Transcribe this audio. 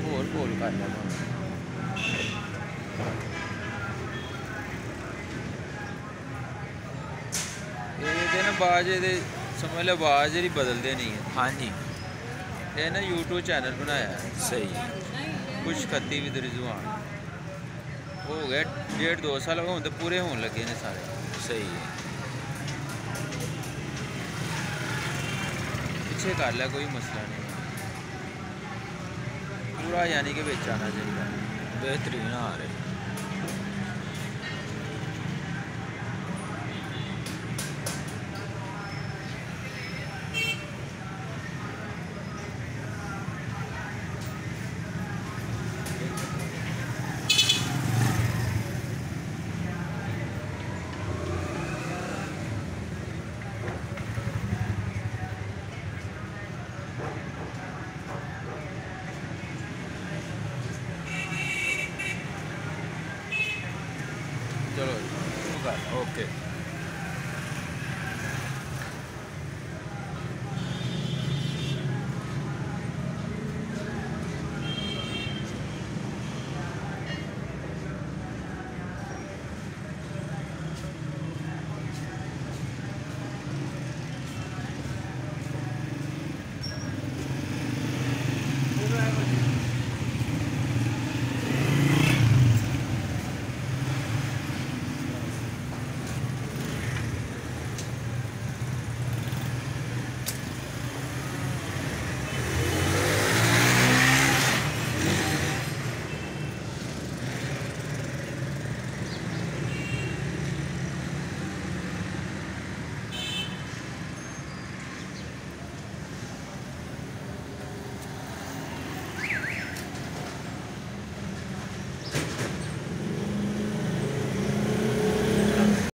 होर बोल कर लै ये ना आवाज़ ये समझ लो आवाज़ जी बदलते नहीं है। हाँ जी ये ना यूट्यूब चैनल बनाया है सही कुछ खत्ती विद रिजवान हो गया 1.5-2 साल हूँ तो पूरे होने लगे ने सारे। सही है पीछे कर लिया कोई मसला नहीं पूरा यानी कि बिच आना चाहिए बेहतरीन आ रहे चलो शुरू कर ओके